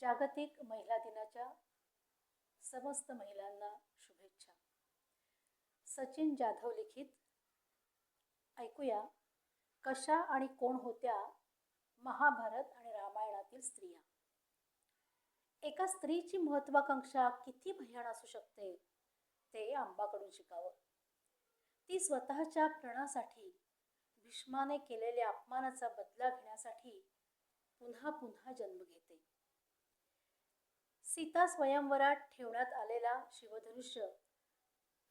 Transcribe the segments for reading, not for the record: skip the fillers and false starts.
जागतिक महिला दिनाच्या समस्त महिलांना शुभेच्छा. सचिन जाधव लिखित. ऐकूया कशा आणि कोण होत्या महाभारत आणि रामायणातील स्त्रिया. एका स्त्रीची महत्वाकांक्षा किती भयान असू शकते ते अंबाकडून शिकावं. ती स्वतःच्या प्राणासाठी भीष्माने केलेल्या अपमानाचा बदला घेण्यासाठी पुन्हा पुन्हा जन्म घेते. सीता स्वयंवरात ठेवण्यात आलेला शिवधनुष्य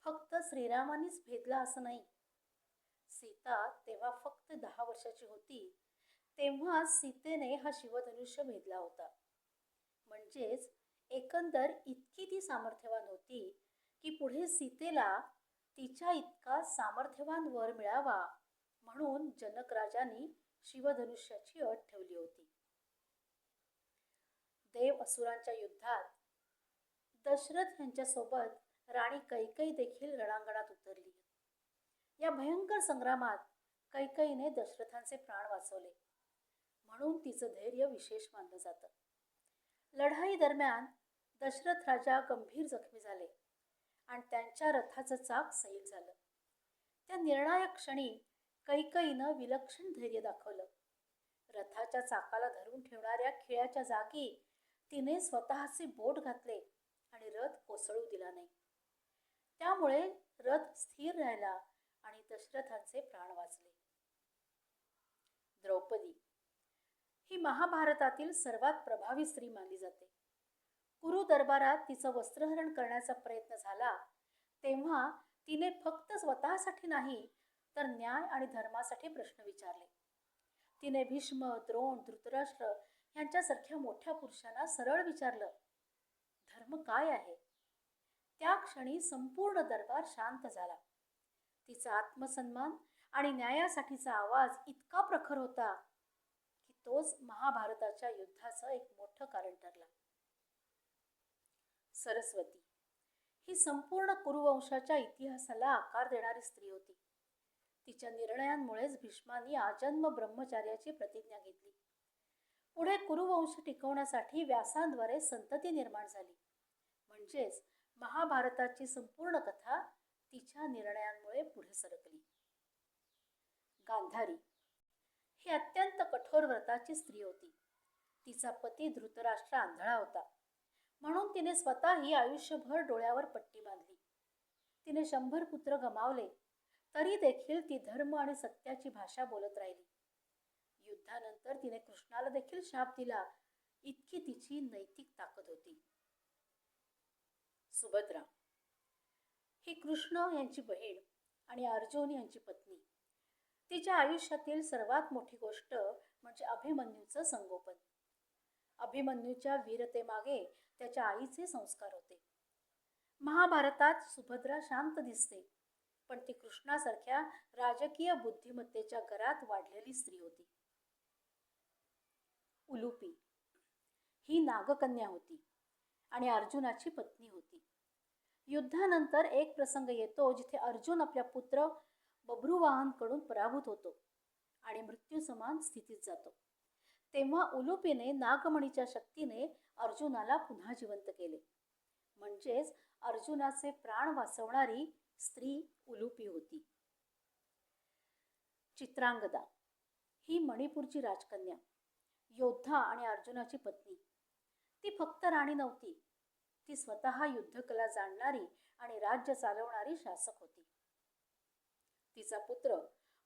फक्त श्रीरामानेच भेदला असं नाही. सीता तेव्हा फक्त 10 वर्षाची होती तेव्हा सीतेने हा शिवधनुष्य भेदला होता. म्हणजेच एकंदर इतकी ती सामर्थ्यवान होती की पुढे सीतेला तिच्या इतका सामर्थ्यवान वर मिळावा म्हणून जनक राजांनी शिवधनुष्याची अट ठेवली होती. देव असुरांच्या युद्धात दशरथ यांच्यासोबत राणी कैकेयी देखील रणांगणात उतरली. या भयंकर संग्रामात कैकेयीने दशरथांचे प्राण वाचवले म्हणून तिचं धैर्य विशेष मानलं जातं. लढाई दरम्यान दशरथ राजा गंभीर जखमी झाले आणि त्यांच्या रथाचं चाक सैल झालं. त्या निर्णायक क्षणी कैकेयीनं विलक्षण धैर्य दाखवलं. रथाच्या चाकाला धरून ठेवणाऱ्या खिळ्याच्या जागी तिने स्वतःचे बोट घातले आणि रथ कोसळू दिला नाही. त्यामुळे रथ स्थिर राहिला आणि दशरथांचे प्राण वाचले. द्रौपदी ही महाभारतातील सर्वात प्रभावी स्त्री मानली जाते. कुरु दरबारात तिचं वस्त्रहरण करण्याचा प्रयत्न झाला तेव्हा तिने फक्त स्वतःसाठी नाही तर न्याय आणि धर्मासाठी प्रश्न विचारले. तिने भीष्म, द्रोण, धृतराष्ट्र यांच्यासारख्या मोठ्या पुरुषांना सरळ विचारलं, धर्म काय आहे? त्या क्षणी संपूर्ण दरबार शांत झाला. तिचा आत्मसन्मान आणि न्यायासाठीचा आवाज इतका प्रखर होता की तोच महाभारताच्या युद्धाचं एक मोठं कारण ठरला. सरस्वती ही संपूर्ण कुरुवंशाच्या इतिहासाला आकार देणारी स्त्री होती. तिच्या निर्णयांमुळेच भीष्मांनी आजन्म ब्रह्मचार्याची प्रतिज्ञा घेतली. पुढे कुरुवंश टिकवण्यासाठी व्यासांद्वारे संतती निर्माण झाली. म्हणजेच महाभारताची संपूर्ण कथा तिच्या निर्णयांमुळे पुढे सरकली. गांधारी ही अत्यंत कठोर व्रताची स्त्री होती. तिचा पती धृतराष्ट्र आंधळा होता म्हणून तिने स्वतःही आयुष्यभर डोळ्यावर पट्टी बांधली. तिने 100 पुत्र गमावले तरी देखील ती धर्म आणि सत्याची भाषा बोलत राहिली. युद्धानंतर तिने कृष्णाला देखील शाप दिला, इतकी तिची नैतिक ताकद होती. सुभद्रा ही कृष्ण यांची बहीण आणि अर्जुन यांची पत्नी. तिच्या आयुष्यातील सर्वात मोठी गोष्ट म्हणजे अभिमन्यूचं संगोपन. अभिमन्यूच्या वीरतेमागे त्याच्या आईचे संस्कार होते. महाभारतात सुभद्रा शांत दिसते पण ती कृष्णासारख्या राजकीय बुद्धिमत्तेच्या घरात वाढलेली स्त्री होती. उलुपी ही नागकन्या होती आणि अर्जुनाची पत्नी होती. युद्धानंतर एक प्रसंग येतो जिथे अर्जुन आपल्या पुत्र बभ्रुवाहनकडून पराभूत होतो आणि मृत्यू समान स्थितीत जातो. तेव्हा उलुपीने नागमणीच्या शक्तीने अर्जुनाला पुन्हा जिवंत केले. म्हणजेच अर्जुनाचे प्राण वाचवणारी स्त्री उलुपी होती. चित्रांगदा ही मणिपूरची राजकन्या, योद्धा आणि अर्जुनाची पत्नी. ती फक्त राणी नव्हती, ती स्वतः युद्धकला जाणणारी आणि राज्य चालवणारी शासक होती. तिचा पुत्र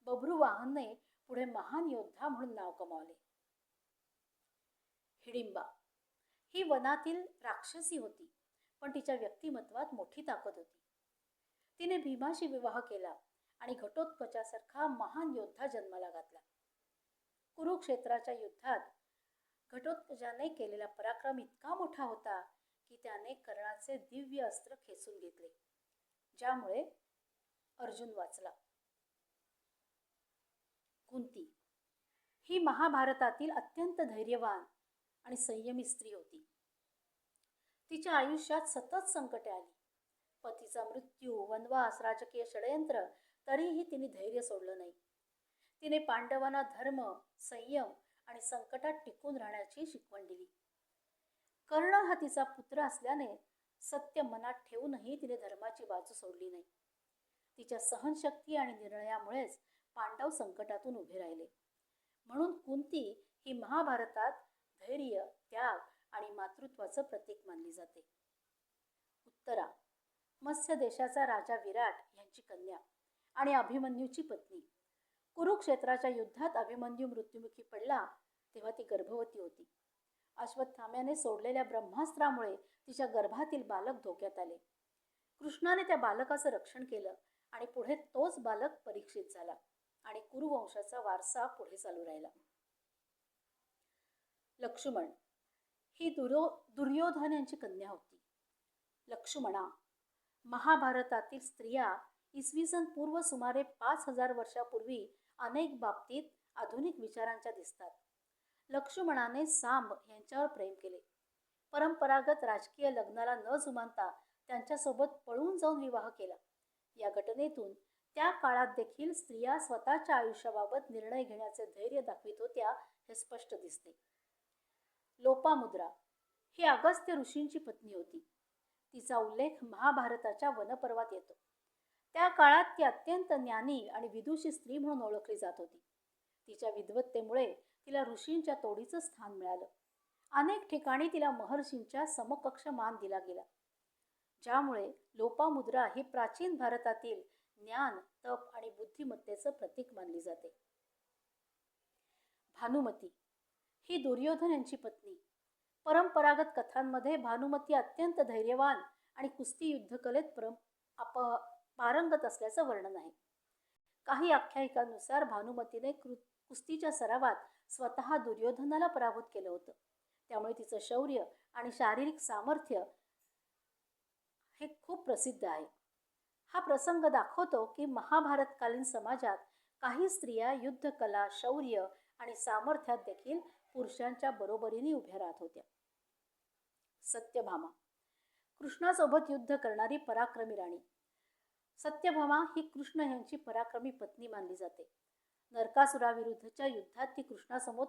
बभ्रुवाहनने पुढे महान योद्धा म्हणून नाव कमावले. हिडिंबा ही वनातील राक्षसी होती पण तिच्या व्यक्तिमत्वात मोठी ताकद होती. तिने भीमाशी विवाह केला आणि घटोत्कचासारखा महान योद्धा जन्माला घातला. कुरुक्षेत्राच्या युद्धात घटोत्कचाने केलेला पराक्रम इतका मोठा होता की त्याने कर्णाचे दिव्य अस्त्र खेचून घेतले, ज्यामुळे अर्जुन वाचला. कुंती ही महाभारतातील अत्यंत धैर्यवान आणि संयमी स्त्री होती. तिच्या आयुष्यात सतत संकटे आली. पतीचा मृत्यू, वनवास, राजकीय षडयंत्र, तरीही तिने धैर्य सोडलं नाही. तिने पांडवांना धर्म, संयम आणि संकटात टिकून राहण्याची शिकवण दिली. कर्ण हा तिचा पुत्र असल्याने सत्य मनात ठेवूनही तिने धर्माची बाजू सोडली नाही. तिच्या सहनशक्ती आणि निर्णयामुळेच पांडव संकटातून उभे राहिले. म्हणून कुंती ही महाभारतात धैर्य, त्याग आणि मातृत्वाचं प्रतीक मानली जाते. उत्तरा मत्स्य देशाचा राजा विराट यांची कन्या आणि अभिमन्यूची पत्नी. कुरुक्षेत्राच्या युद्धात अभिमन्यू मृत्युमुखी पडला तेव्हा ती गर्भवती होती. अश्वत्थाम्याने सोडलेल्या ब्रह्मास्त्रामुळे तिच्या गर्भातील बालक धोक्यात आले. कृष्णाने त्या बालकाचं रक्षण केलं आणि पुढे तोच बालक परीक्षित झाला आणि कुरुवंशाचा वारसा पुढे चालू राहिला. लक्ष्मण ही दुर्योधन यांची कन्या होती. लक्ष्मणा महाभारतातील स्त्रिया इसवी सन पूर्व सुमारे 5000 वर्षापूर्वी अनेक बाबतीत आधुनिक विचारांच्या दिसतात. लक्ष्मणाने सांब यांच्यावर प्रेम केले. परंपरागत राजकीय लग्नाला न जुमानता त्यांच्यासोबत पळून जाऊन विवाह केला. या घटनेतून त्या काळात देखील स्त्रिया स्वतःच्या आयुष्याबाबत निर्णय घेण्याचे धैर्य दाखवित होत्या हे स्पष्ट दिसते. लोपामुद्रा ही अगस्त्य ऋषींची पत्नी होती. तिचा उल्लेख महाभारताच्या वनपर्वात येतो. त्या काळात ती अत्यंत ज्ञानी आणि विदुषी स्त्री म्हणून ओळखली जात होती. तिच्या विद्वत्तेमुळे तिला ऋषींच्या तोडीचं स्थान मिळालं. अनेक ठिकाणी तिला महर्षींच्या समकक्ष मान दिला गेला, ज्यामुळे लोपामुद्रा ही प्राचीन भारतातील ज्ञान, तप आणि बुद्धिमत्तेचं प्रतीक मानली जाते. भानुमती ही दुर्योधन यांची पत्नी. परंपरागत कथांमध्ये भानुमती अत्यंत धैर्यवान आणि कुस्ती युद्धकलेत पारंगत असल्याचं वर्णन आहे. काही आख्यायिकांनुसार भानुमतीने कुस्तीच्या सरावात स्वतः दुर्योधनाला पराभूत केलं होतं. त्यामुळे तिचं शौर्य आणि शारीरिक सामर्थ्य हे खूप प्रसिद्ध आहे. हा प्रसंग दाखवतो की महाभारतकालीन समाजात काही स्त्रिया युद्धकला, शौर्य आणि सामर्थ्यात देखील पुरुषांच्या बरोबरीने उभ्या राहत होत्या. सत्यभामा कृष्णासोबत युद्ध करणारी पराक्रमी राणी. सत्यभामा ही कृष्ण यांची पराक्रमी पत्नी मानली जाते. नरकासुराविरुद्धच्या युद्धात ती कृष्णासमोर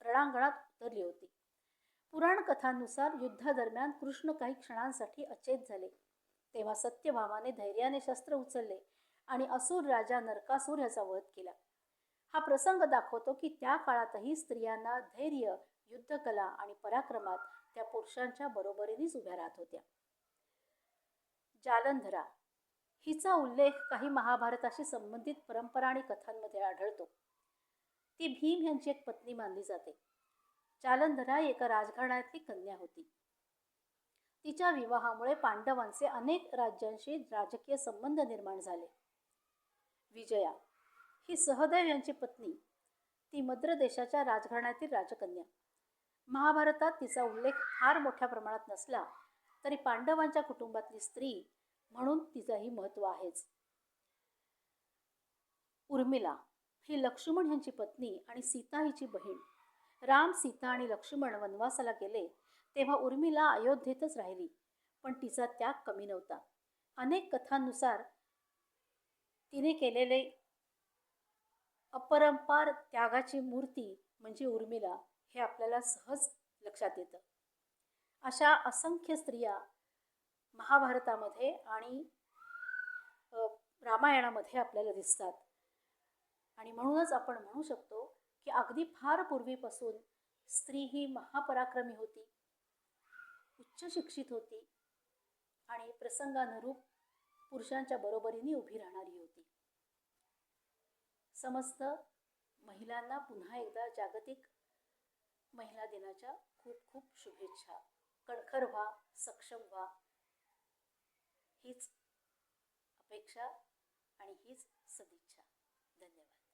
रणांगणात उतरली होती. पुराण कथांनुसार युद्धादरम्यान कृष्ण काही क्षणांसाठी अचेत झाले. तेव्हा सत्यभामाने धैर्याने शस्त्र उचलले आणि असुर राजा नरकासूर याचा वध केला. हा प्रसंग दाखवतो की त्या काळातही स्त्रियांना धैर्य, युद्धकला आणि पराक्रमात त्या पुरुषांच्या बरोबरीनेच उभ्या राहत होत्या. जालंधरा हिचा उल्लेख काही महाभारताशी संबंधित परंपरा आणि कथांमध्ये आढळतो. ती भीम यांची एक पत्नी मानली जाते. जालंधरा एका राजघराण्यातली कन्या होती. तिच्या विवाहामुळे पांडवांचे अनेक राज्यांशी राजकीय संबंध निर्माण झाले. विजया ही सहदेव यांची पत्नी. ती मद्र देशाच्या राजघराण्यातील राजकन्या. महाभारतात तिचा उल्लेख फार मोठ्या प्रमाणात नसला तरी पांडवांच्या कुटुंबातली स्त्री म्हणून तिचंही महत्त्व आहेच. उर्मिला ही लक्ष्मण यांची पत्नी आणि सीता हिची बहीण. राम, सीता आणि लक्ष्मण वनवासाला गेले तेव्हा उर्मिला अयोध्येतच राहिली, पण तिचा त्याग कमी नव्हता. अनेक कथांनुसार तिने केलेले अपरंपार त्यागाची मूर्ती म्हणजे उर्मिला हे आपल्याला सहज लक्षात येतं. अशा असंख्य स्त्रिया महाभारतामध्ये आणि रामायणामध्ये आपल्याला दिसतात आणि म्हणूनच आपण म्हणू शकतो की अगदी फार पूर्वीपासून स्त्री ही महापराक्रमी होती, उच्च शिक्षित होती आणि प्रसंगानुरूप पुरुषांच्या बरोबरीने उभी राहणारी होती. समस्त महिलांना पुन्हा एकदा जागतिक महिला दिनाच्या खूप खूप शुभेच्छा. कणखर व्हा, सक्षम व्हा, हीच अपेक्षा आणि हीच सदिच्छा. धन्यवाद.